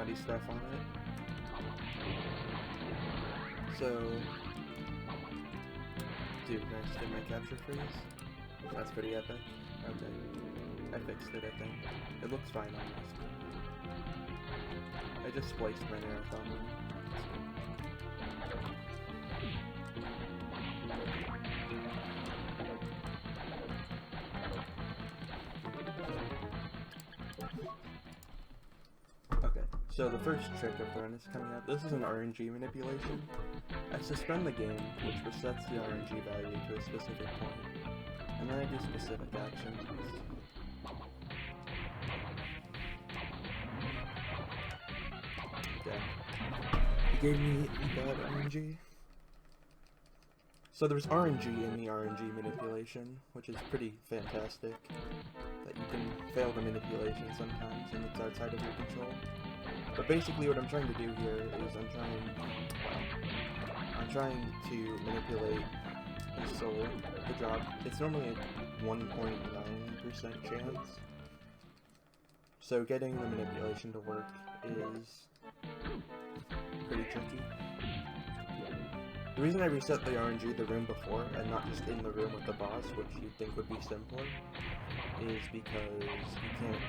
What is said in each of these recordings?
funny stuff on it. So, dude, can I just get my capture freeze? That's pretty epic. Okay. I fixed it, I think. It looks fine on my screen. I just spliced my marathon one. Okay, so the first trick of the run is coming up. This is an RNG manipulation. I suspend the game, which resets the RNG value to a specific point, and then I do specific actions. Okay. He gave me bad RNG. So there's RNG in the RNG manipulation, which is pretty fantastic. That you can fail the manipulation sometimes, and it's outside of your control. But basically what I'm trying to do here is I'm trying to manipulate his soul to drop. It's normally a 1.9% chance. So getting the manipulation to work is pretty tricky. The reason I reset the RNG the room before, and not just in the room with the boss, which you'd think would be simpler, is because you can't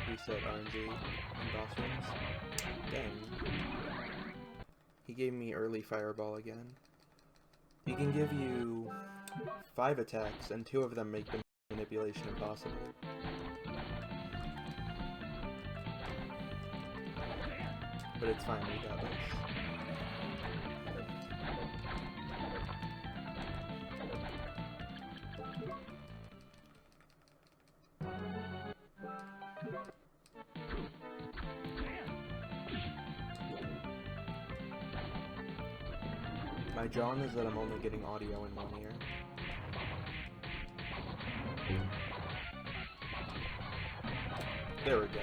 reset RNG in boss rooms. Dang. He gave me early fireball again. He can give you 5 attacks, and 2 of them make the manipulation impossible. But it's fine, we got this. My John is that I'm only getting audio in one ear. There we go.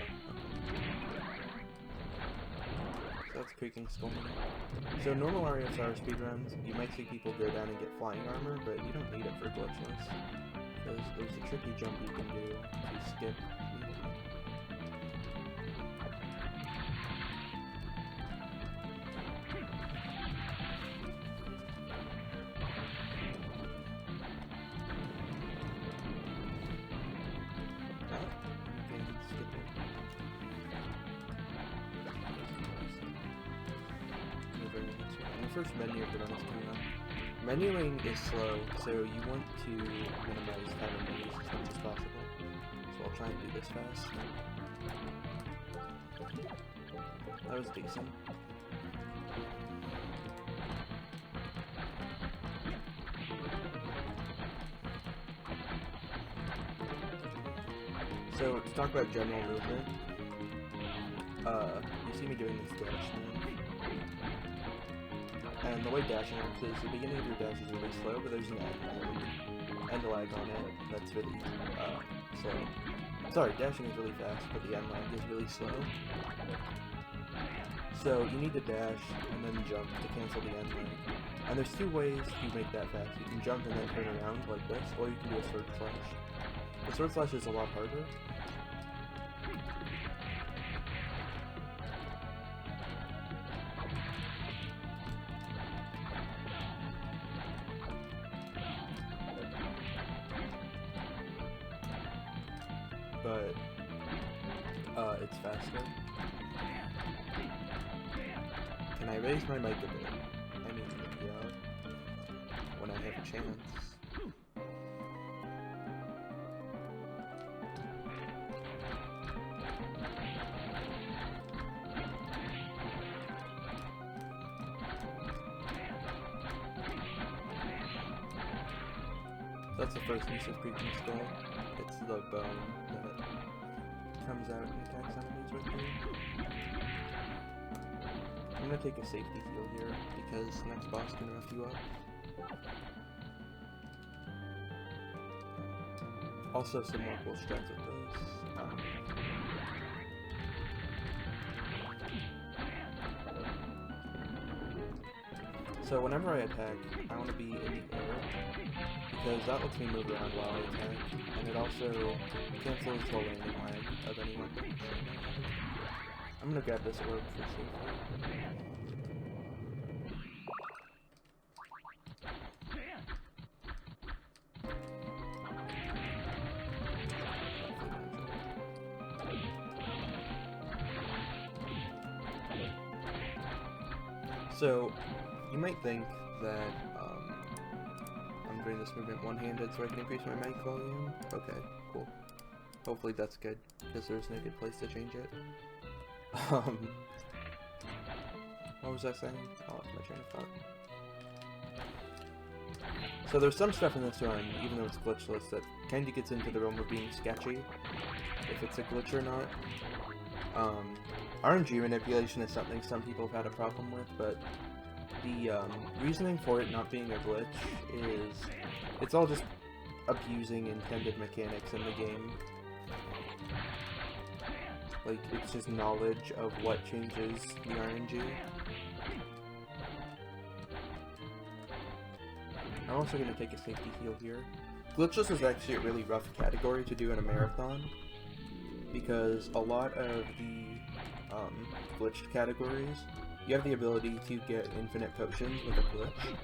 So that's creaking skull. So normal Aria speedruns, you might see people go down and get flying armor, but you don't need it for glitchless. Because there's a tricky jump you can do to skip. First menu of the run is coming up. Menuing is slow, so you want to minimize time of menus as much as possible. So I'll try and do this fast. That was decent. So to talk about general movement, you see me doing this dash now. And the way dashing works is the beginning of your dash is really slow, but there's an end lag on it that's really slow. Sorry, dashing is really fast, but the end lag is really slow. So you need to dash and then jump to cancel the end lag. And there's 2 ways to make that fast. You can jump and then turn around like this, or you can do a sword slash. The sword slash is a lot harder. But it's faster. Can I raise my mic a bit? I mean, yeah, when I have a chance. That's the first use of creaking skull. It's the bone that comes out and attacks enemies with me. I'm gonna take a safety heal here, because next boss can rough you up. Also some more cool strats with this. So whenever I attack, I want to be in the air, because that lets me move around while I attack, and it also cancels the landing lag of any weapon. I'm I'm gonna grab this orb for safety. So, you might think that I'm doing this movement one-handed so I can increase my mic volume. Okay, cool. Hopefully that's good, because there's no good place to change it. What was I saying? I lost my train of thought. So there's some stuff in this run, even though it's glitchless, that kinda gets into the realm of being sketchy, if it's a glitch or not. RNG manipulation is something some people have had a problem with, but the reasoning for it not being a glitch is it's all just abusing intended mechanics in the game. Like, it's just knowledge of what changes the RNG. I'm also going to take a safety heal here. Glitchless is actually a really rough category to do in a marathon, because a lot of the glitched categories, you have the ability to get infinite potions with a glitch,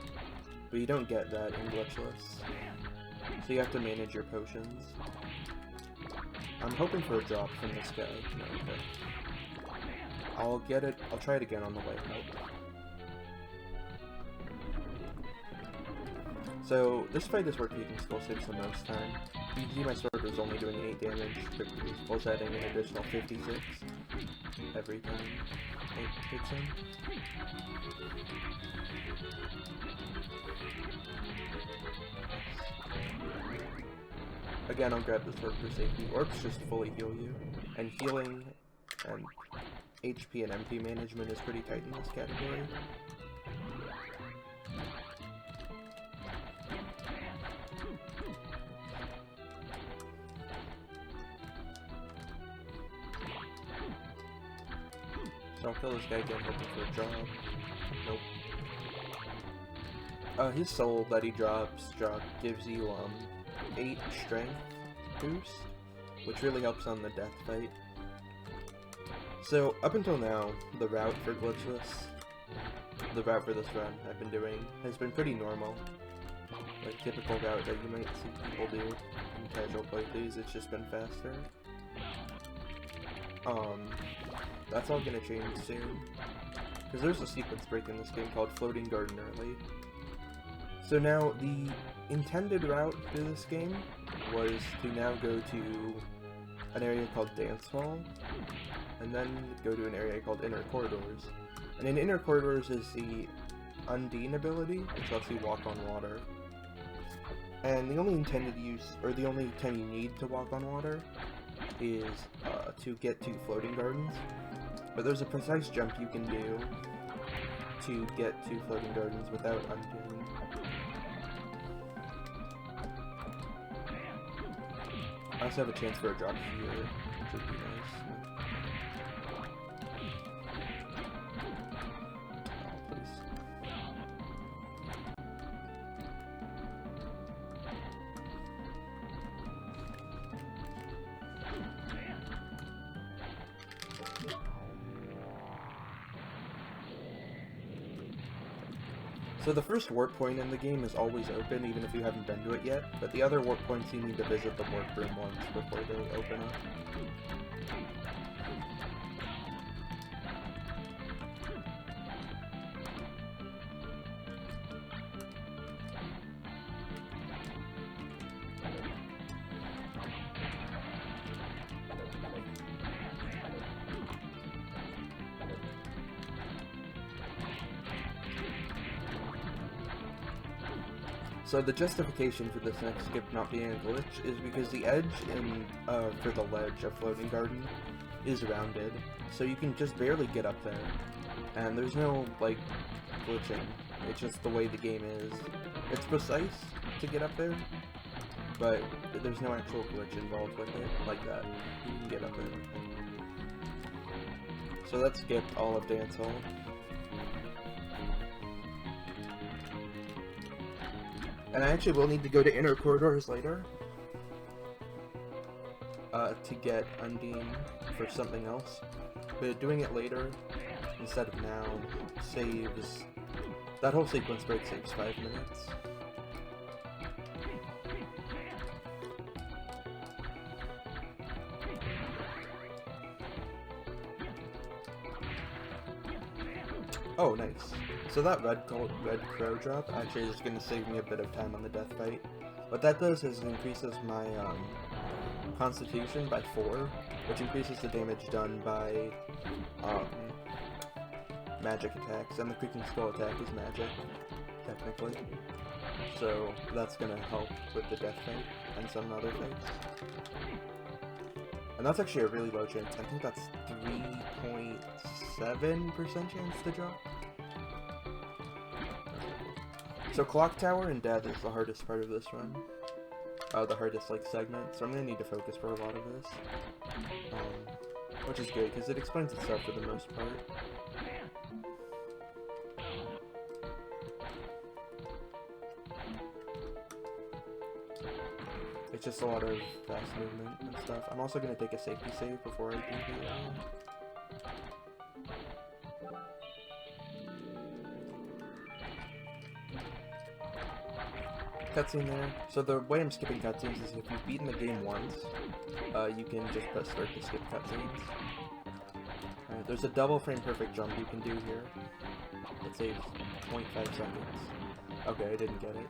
but you don't get that in Glitchless, so you have to manage your potions. I'm hoping for a drop from this guy. No, okay. I'll get it, I'll try it again on the way out. So, this fight is where Peking Skull saves the most time. You can see my sword was only doing 8 damage, but Peking Skull's adding an additional 56 every time it hits him. Again, I'll grab the sword for safety. Orbs just fully heal you, and healing and HP and MP management is pretty tight in this category. So I'll kill this guy again, hoping for a job. Nope. His soul that he drops gives you 8 strength boost, which really helps on the death fight. So up until now, the route for Glitchless, the route for this run I've been doing, has been pretty normal. Like typical route that you might see people do in casual playthroughs, it's just been faster. That's all gonna change soon, because there's a sequence break in this game called Floating Garden Early. So now, the intended route to this game was to now go to an area called Dance Hall, and then go to an area called Inner Corridors. And in Inner Corridors is the Undine ability, which lets you walk on water. And the only intended use, or the only time you need to walk on water, is to get to Floating Gardens. But there's a precise jump you can do to get to Floating Gardens without Undine. I also have a chance for a drop here, which would be nice. Oh, please. So the first warp point in the game is always open, even if you haven't been to it yet, but the other warp points you need to visit the warp room once before they open up. So the justification for this next skip not being a glitch is because the edge for the ledge of Floating Garden is rounded, so you can just barely get up there, and there's no, like, glitching. It's just the way the game is. It's precise to get up there, but there's no actual glitch involved with it, like that. You can get up there. So that skipped all of Dance Hall. And I actually will need to go to Inner Corridors later to get Undine for something else. but doing it later instead of now saves... That whole sequence break saves 5 minutes. Oh, nice. So that red crow drop actually is going to save me a bit of time on the death fight. What that does is it increases my constitution by 4, which increases the damage done by magic attacks, and the creaking skull attack is magic, technically. So that's going to help with the death fight and some other fights. And that's actually a really low chance. I think that's 3.7% chance to drop. So Clock Tower and Death is the hardest part of this run. The hardest, like, segment, so I'm gonna need to focus for a lot of this. Which is good, because it explains itself for the most part. It's just a lot of fast movement and stuff. I'm also gonna take a safety save before I do the cutscene there. So the way I'm skipping cutscenes is if you've beaten the game once, you can just press start to skip cutscenes. Alright, there's a double frame perfect jump you can do here. It saves 0.5 seconds. Okay, I didn't get it.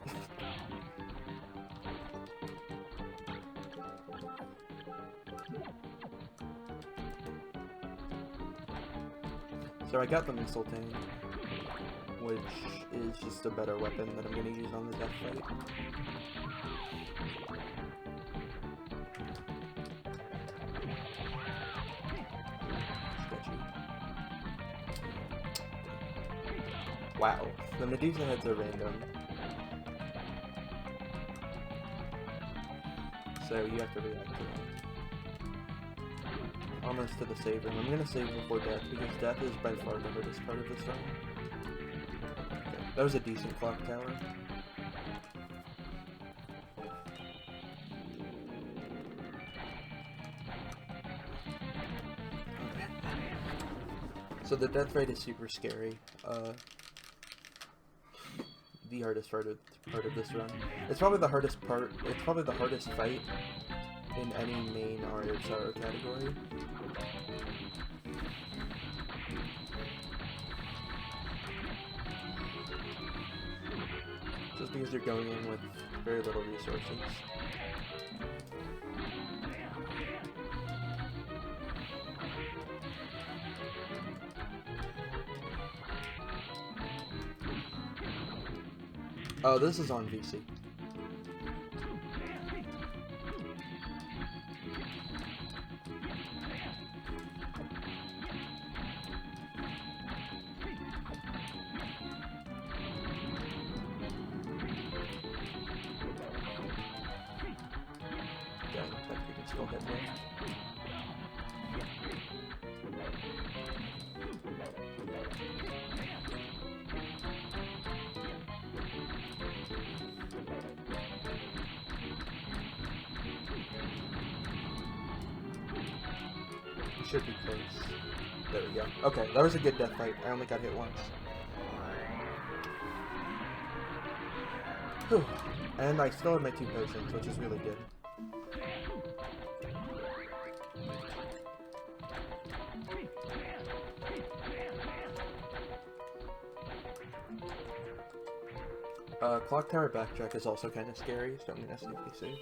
So I got the missile tank, which is just a better weapon that I'm going to use on the death fight. Sketchy. Wow, the Medusa heads are random. So you have to react to them. Almost to the save room. I'm gonna save before death, because death is by far the hardest part of this run. Okay, that was a decent clock tower. Okay. So the death fight is super scary. The hardest part of this run. It's probably the hardest part. It's probably the hardest fight in any main Aria of Sorrow category. Just because you're going in with very little resources. Oh, this is on VC. Still hit me. You should be close. There we go. Okay, that was a good death fight. I only got hit once. Whew. And I still have my 2 potions, which is really good. Clock Tower backtrack is also kind of scary, so I'm gonna safety save.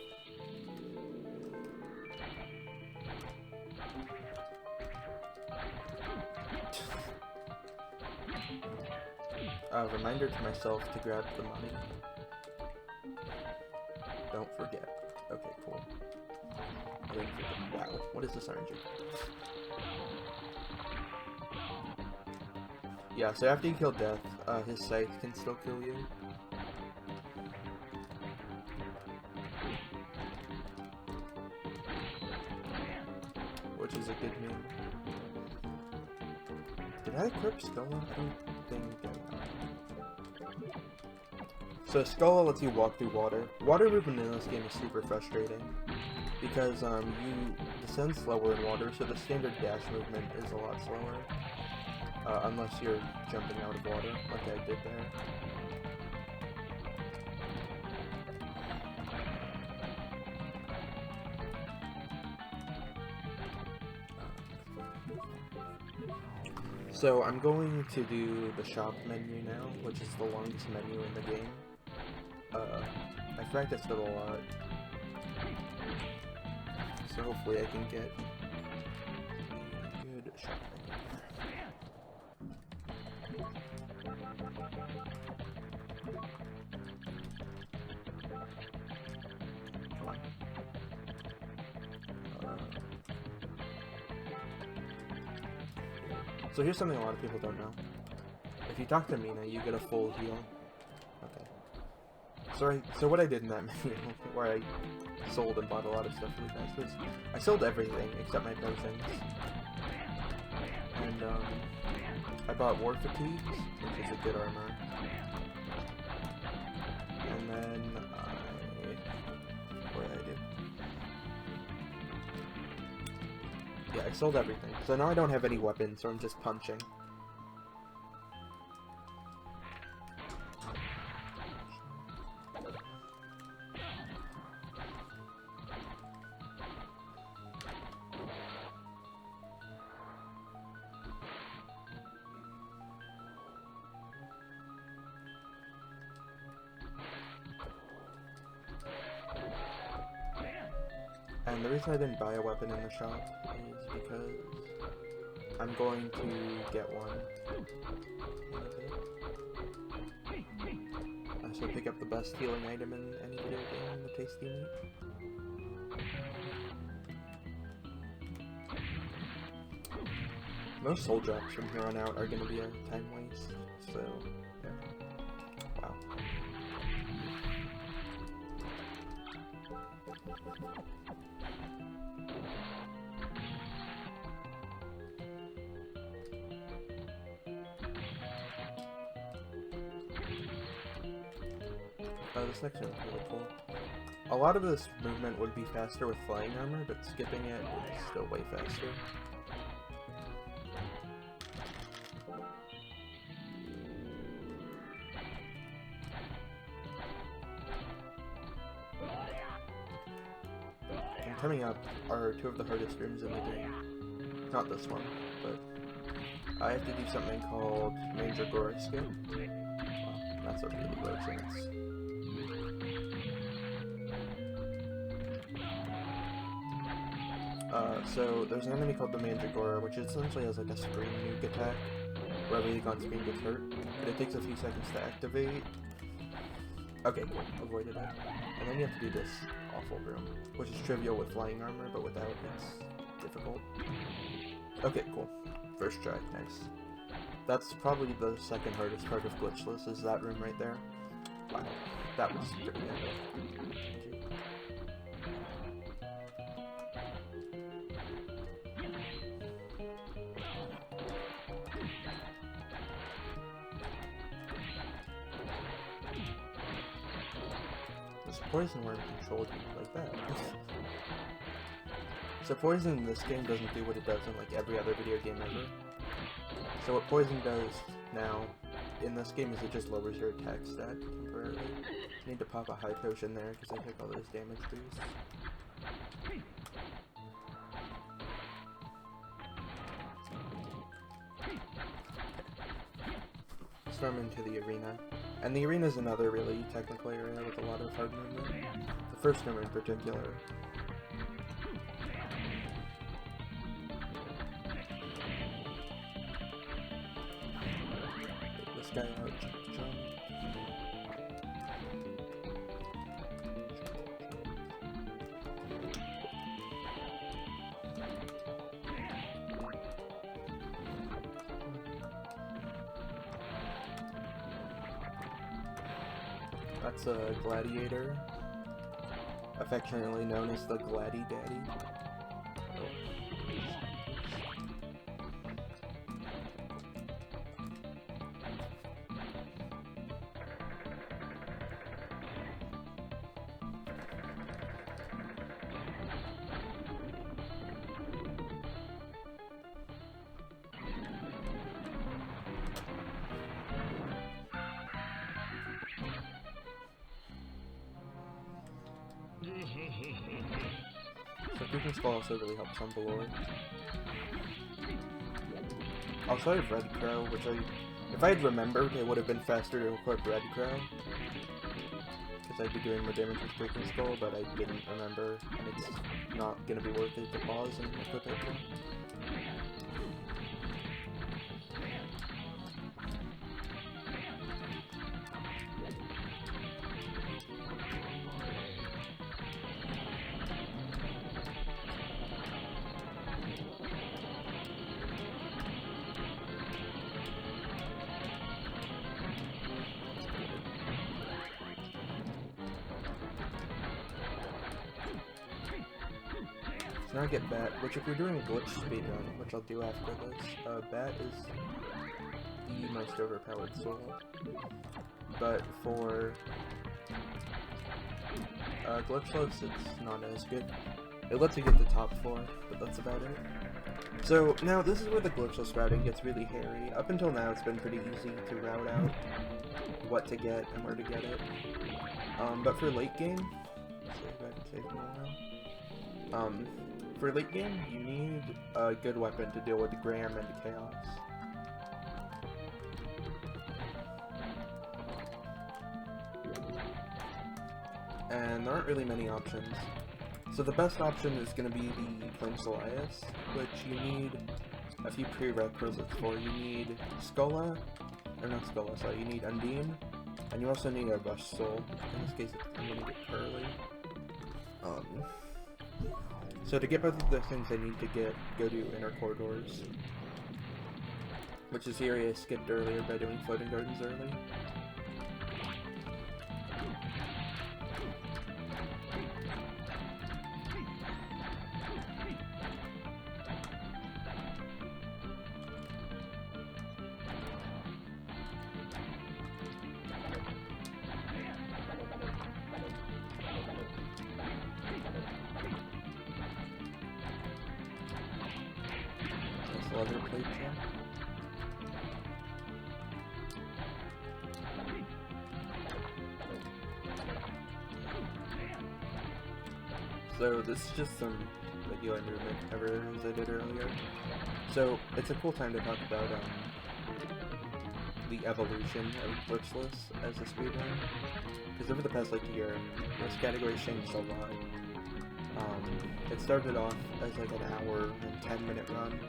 Reminder to myself to grab the money. Don't forget. Okay, cool. I didn't forget. Wow, what is this RNG? Yeah, so after you kill Death, his scythe can still kill you. Which is a good move. Did I equip Skull? I don't think I... So Skull lets you walk through water. Water movement in this game is super frustrating. Because, descend slower in water, so the standard dash movement is a lot slower. Unless you're jumping out of water, like I did there. So I'm going to do the shop menu now, which is the longest menu in the game. I practiced it a lot, so hopefully I can get a good shop menu. So here's something a lot of people don't know. If you talk to Mina, you get a full heal. Okay. So what I did in that menu, where I sold and bought a lot of stuff really fast, was I sold everything except my potions. And I bought War Fatigues, which is a good armor. And then what did I do? Yeah, I sold everything. So now I don't have any weapons, so I'm just punching. And the reason I didn't buy a weapon in the shop is because I'm going to get one in a bit. I should pick up the best healing item in any video game, the tasty meat. Most soul drops from here on out are going to be a time waste, so yeah. Wow. This next one is really cool. A lot of this movement would be faster with flying armor, but skipping it is still way faster. And coming up are two of the hardest rooms in the game. Not this one, but I have to do something called Mandragora Skip. Wow, that's a really low chance. So there's an enemy called the Mandragora, which essentially has like a screen nuke attack, where everything on screen gets hurt, but it takes a few seconds to activate. Okay, cool, avoided it. And then you have to do this awful room, which is trivial with flying armor, but without it's difficult. Okay, cool. First try, nice. That's probably the second hardest part of Glitchless, is that room right there. Wow, that was pretty epic. Poison worm controlled you like that. So poison in this game doesn't do what it does in like every other video game ever. So what poison does now in this game is it just lowers your attack stat temporarily. I need to pop a high potion there because I took all those damage boosts. Storm into the arena. And the arena is another really technical area with a lot of hard movement. The first room in particular. Get this guy out, jump. That's a gladiator, affectionately known as the Gladdy Daddy. Creeping Skull also really helps on Valor. Also, I have Red Crow, which if I had remembered, it would have been faster to equip Red Crow. Because I'd be doing more damage with Creeping Skull, but I didn't remember, and it's not going to be worth it to pause and equip it now. So now I get Bat, which if you're doing a glitch speedrun, which I'll do after this, Bat is the most overpowered soul. But for Glitchless, it's not as good. It lets you get the top 4, but that's about it. So now this is where the Glitchless routing gets really hairy. Up until now it's been pretty easy to route out what to get and where to get it. But for late game, for late game, you need a good weapon to deal with Graham and Chaos. And there aren't really many options. So the best option is going to be the Flame Elias, which you need a few prerequisites for. You need Skola, or not Skola, sorry, you need Undine, and you also need a Rush Soul. In this case, I'm going to get Curly. So to get both of those things, I need to go to Inner Corridors, which is the area I skipped earlier by doing Floating Gardens early. Leather plate jump. So this is just some regular movement as I did earlier. So it's a cool time to talk about the evolution of Glitchless as a speedrun. Because over the past year, this category changed a lot. It started off as like an hour and 10-minute run.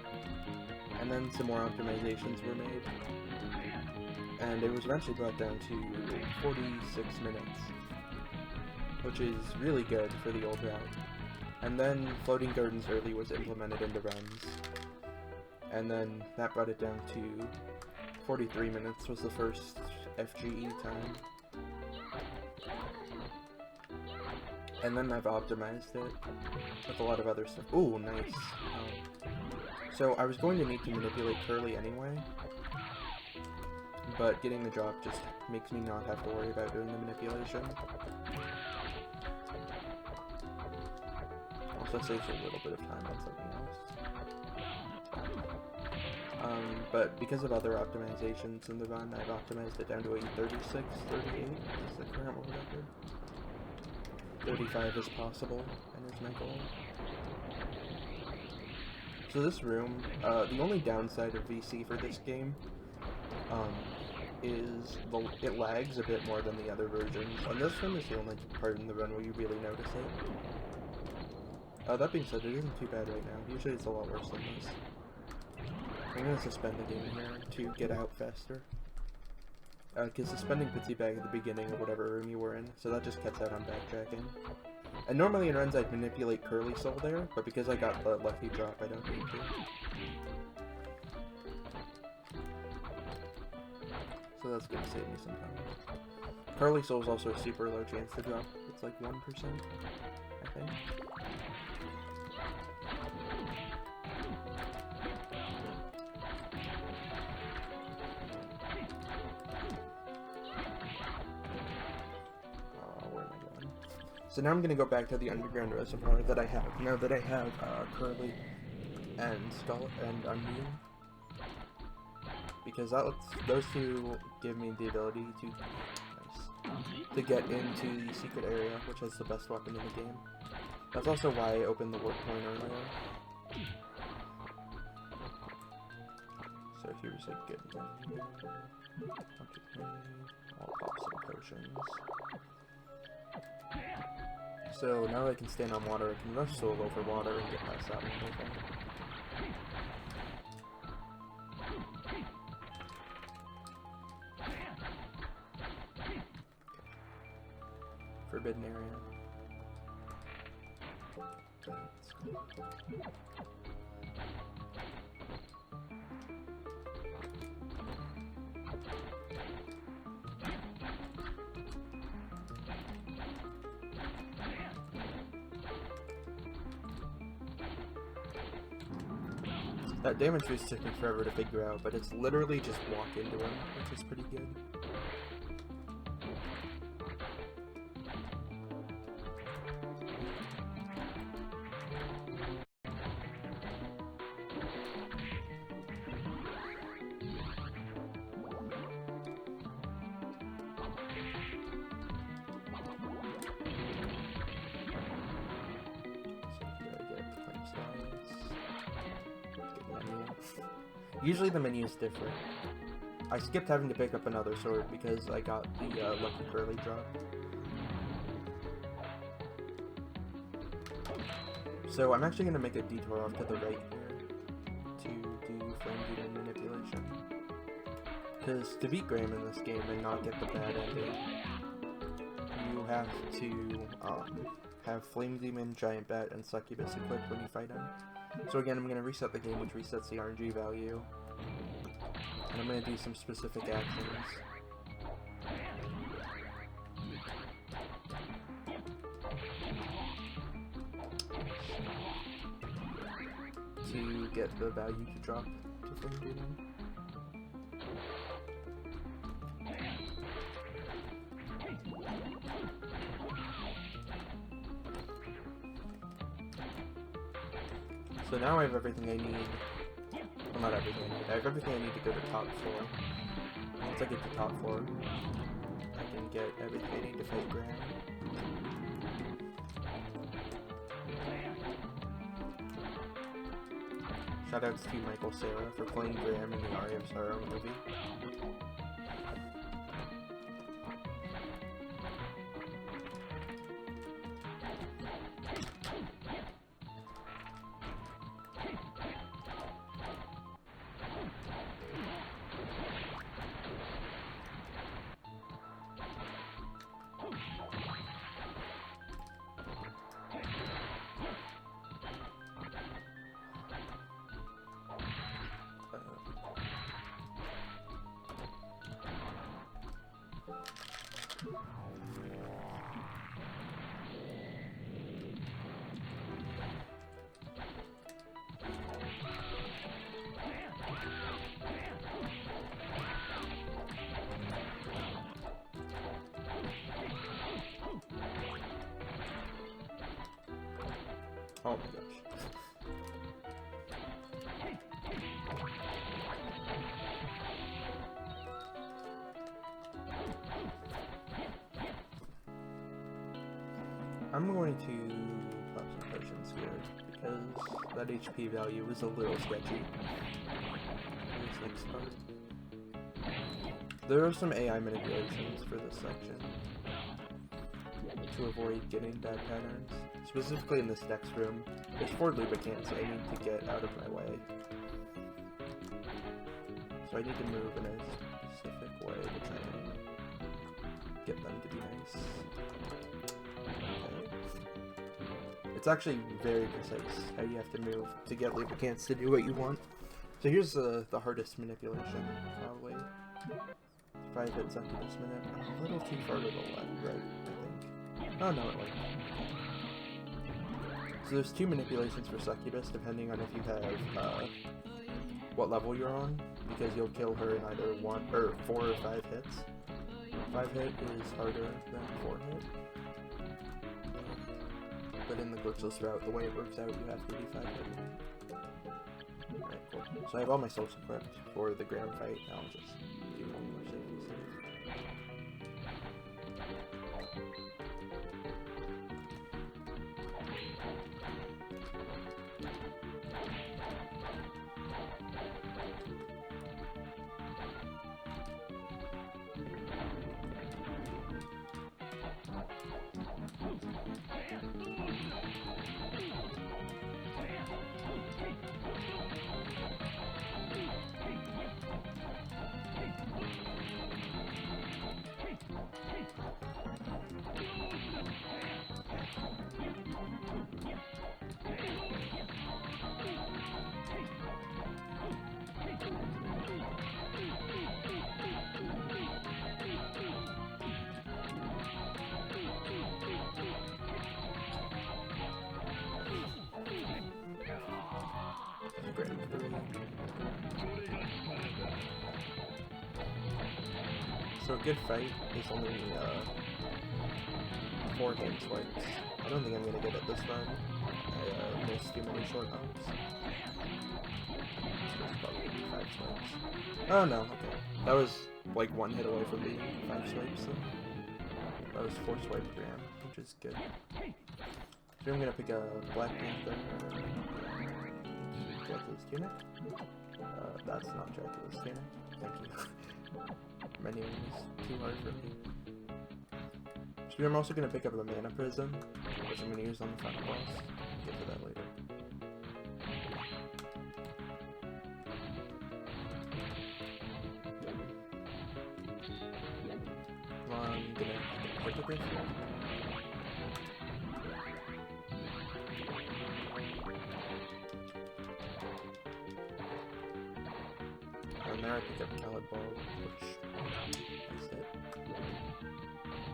And then some more optimizations were made, and it was eventually brought down to 46 minutes, which is really good for the old route. And then Floating Gardens early was implemented into runs, and then that brought it down to 43 minutes was the first FGE time. And then I've optimized it with a lot of other stuff. Ooh, nice. So I was going to need to manipulate Curly anyway, but getting the drop just makes me not have to worry about doing the manipulation. Also saves a little bit of time on something else. But because of other optimizations in the run, I've optimized it down to a 36, 38 is the current world record. 35 is possible, and is my goal. So this room, the only downside of VC for this game is it lags a bit more than the other versions, and this room is the only part in the run where you really notice it. That being said, it isn't too bad right now. Usually it's a lot worse than this. I'm going to suspend the game here to get out faster. Because suspending puts you back at the beginning of whatever room you were in, so that just cuts out on backtracking. And normally in runs I'd manipulate Curly Soul there, but because I got the lucky drop, I don't need to. So that's gonna save me some time. Curly Soul is also a super low chance to drop. It's like 1%, I think. So now I'm going to go back to the underground reservoir that I have, now that I have Curly and Skull and Undine. Because those two give me the ability to get into the secret area, which has the best weapon in the game. That's also why I opened the warp point earlier. So here's a good one. I'll pop some potions. So now I can stand on water, I can rush solo over water and get past that one, I think. Forbidden area. That damage boost took me forever to figure out, but it's literally just walk into him, which is pretty good. Usually the menu is different. I skipped having to pick up another sword because I got the lucky curly drop. So I'm actually going to make a detour off to the right here to do flame demon manipulation. Because to beat Graham in this game and not get the bad ending, you have to have flame demon, giant bat, and succubus equipped when you fight him. So again, I'm going to reset the game, which resets the RNG value. And I'm going to do some specific actions. To get the value to drop to flame demon. So now I have everything I need. Well, not everything I need. I have everything I need to go to top floor. Once I get to top floor, I can get everything I need to fight Graham. Shoutouts to Michael Cera for playing Graham in the Aria of Sorrow movie. Oh my gosh. I'm going to pop some potions here because that HP value is a little sketchy. There are some AI manipulations for this section to avoid getting bad patterns. Specifically in this next room, there's 4 lubricants I need to get out of my way. So I need to move in a specific way to try and get them to be nice. Okay. It's actually very precise how you have to move to get lubricants to do what you want. So here's the hardest manipulation, probably. If I hit succubus minute, I'm a little too far to the left, right, I think. Oh no, it went. So there's 2 manipulations for succubus, depending on if you have what level you're on, because you'll kill her in either 4 or 5 hits. 5 hit is harder than 4 hit. But in the glitchless route, the way it works out, you have to do 5 hit. Alright, cool. So I have all my souls equipped for the ground fight. Now I'll just do one more safety save. So a good fight is only 4 game swipes. I don't think I'm gonna get it this run. I missed too many short hops. So it's probably 5 swipes. Oh no, okay. That was like 1 hit away from being 5 swipes, so that was 4 swipes per am, which is good. So I'm gonna pick a Black Panther. Dracula's Tunic? That's not Dracula's Tunic. Thank you. My name is too hard for me. So I'm also gonna pick up a Mana Prism, which I'm gonna use on the final boss. I'll get to that later. I'm gonna Vertebrae here. And there I pick up Caliball,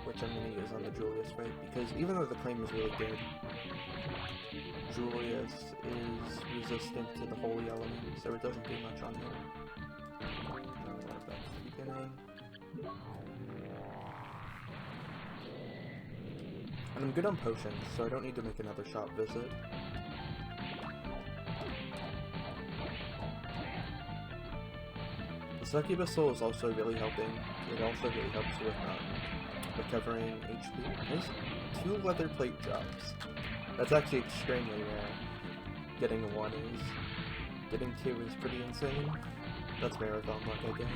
which I'm going to use on the Julius fight, because even though the claim is really good, Julius is resistant to the Holy Element, so it doesn't do much on him. Back to the beginning. And I'm good on potions, so I don't need to make another shop visit. The Succubus Soul is also really helping. It also really helps with recovering HP. There's 2 leather plate drops. That's actually extremely rare. Getting 1 is. Getting 2 is pretty insane. That's Marathon luck, I guess.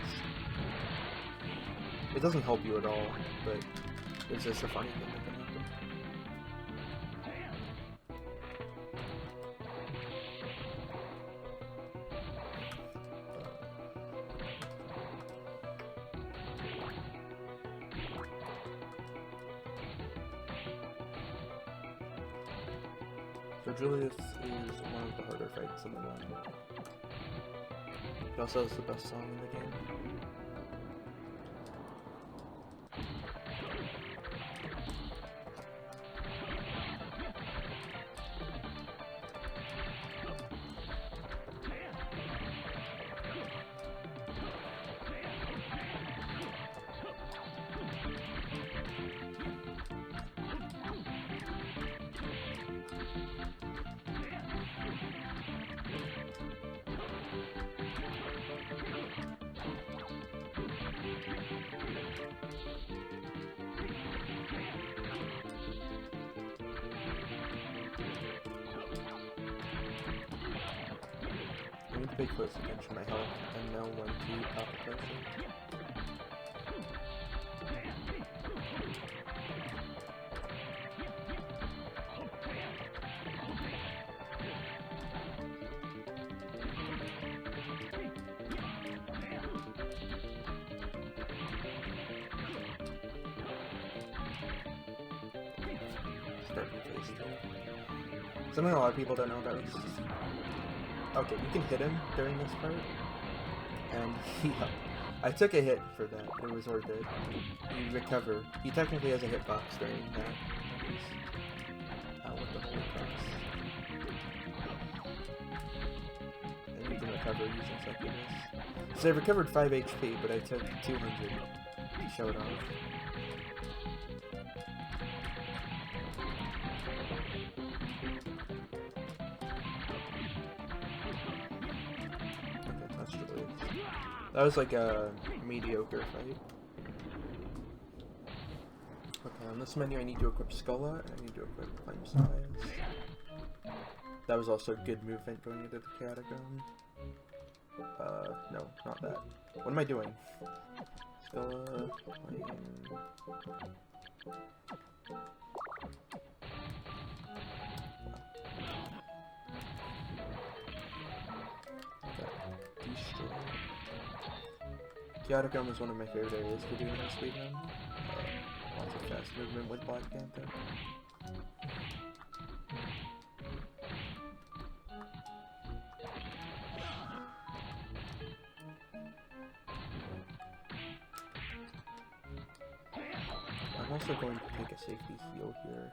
It doesn't help you at all, but it's just a funny thing that can happen. So Julius is one of the harder fights in the game. He also has the best song in the game. I need to pay close attention to my health and know when to pop a potion. Starting phase 2. Something a lot of people don't know about is okay, you can hit him during this part, and I took a hit for that. It was worth it. You recover. He technically has a hitbox during that. He's out with the Holy Cross. And you can recover using Succubus. So I recovered 5 HP, but I took 200 to show it off. That was like a mediocre fight. Okay, on this menu I need to equip Skulla, and I need to equip Flame Size. That was also good movement going into the Catacomb. No, not that. What am I doing? Skulla, Flame... Destroy. Catacomb is one of my favorite areas to do in this speedrun. Lots of fast movement with Black Panther. I'm also going to take a safety heal here.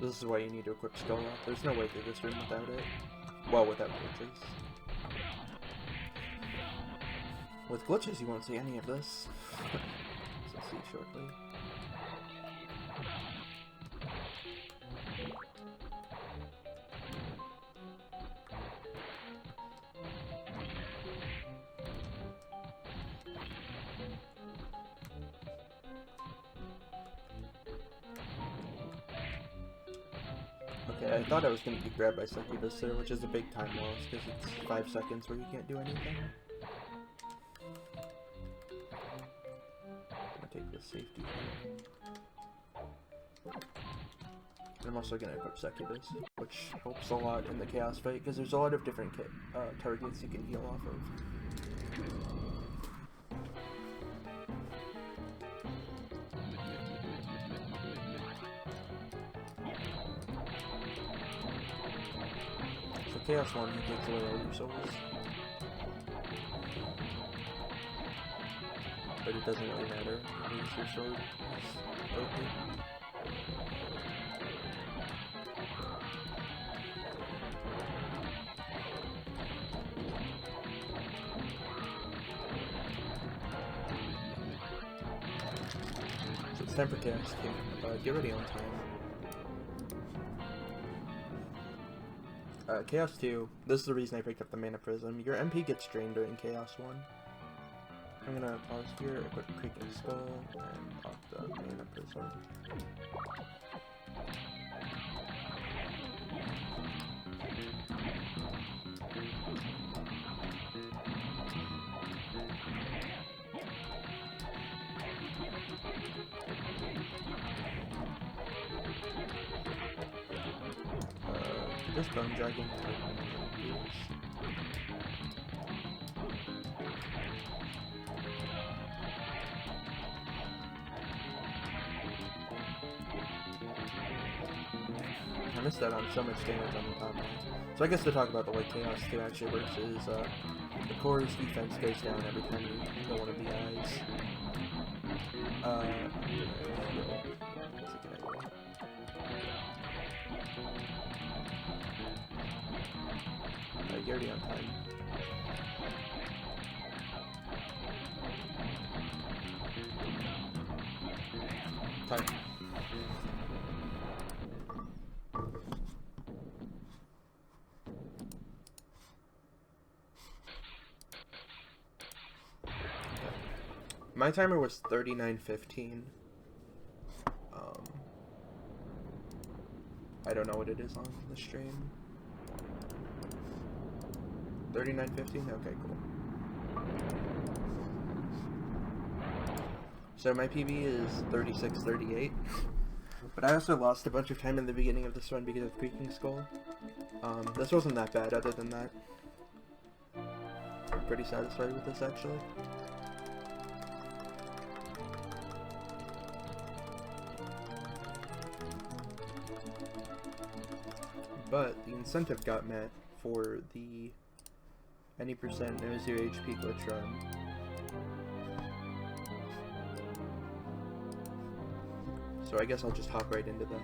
This is why you need to equip Skull Up. There's no way through this room without it. Well, without glitches. With glitches, you won't see any of this. We'll see shortly. Okay, I thought I was going to be grabbed by Succubus there, which is a big time loss, because it's 5 seconds where you can't do anything. I'm going to take this safety here. I'm also going to equip Succubus, which helps a lot in the Chaos fight, because there's a lot of different targets you can heal off of. Chaos 1, he takes away all your souls. But it doesn't really matter. At least your sword is broken. So it's time for Chaos 2. Get ready on time. Chaos 2, this is the reason I picked up the Mana Prism. Your MP gets drained during Chaos 1. I'm gonna pause here, equip Creaking Skull, and pop the Mana Prism. This Bone Dragon I missed out on so much damage on the top line. So I guess to talk about the way Chaos 2 actually works is the core's defense goes down every time you kill one of the eyes. That's a good idea. You're already on time. Time. My timer was 39:15. I don't know what it is on the stream. 39:15? Okay, cool. So my PB is 36:38. But I also lost a bunch of time in the beginning of this one because of Creaking Skull. This wasn't that bad other than that. I'm pretty satisfied with this actually. But the incentive got met for the any percent no 0 HP glitch run. So I guess I'll just hop right into that.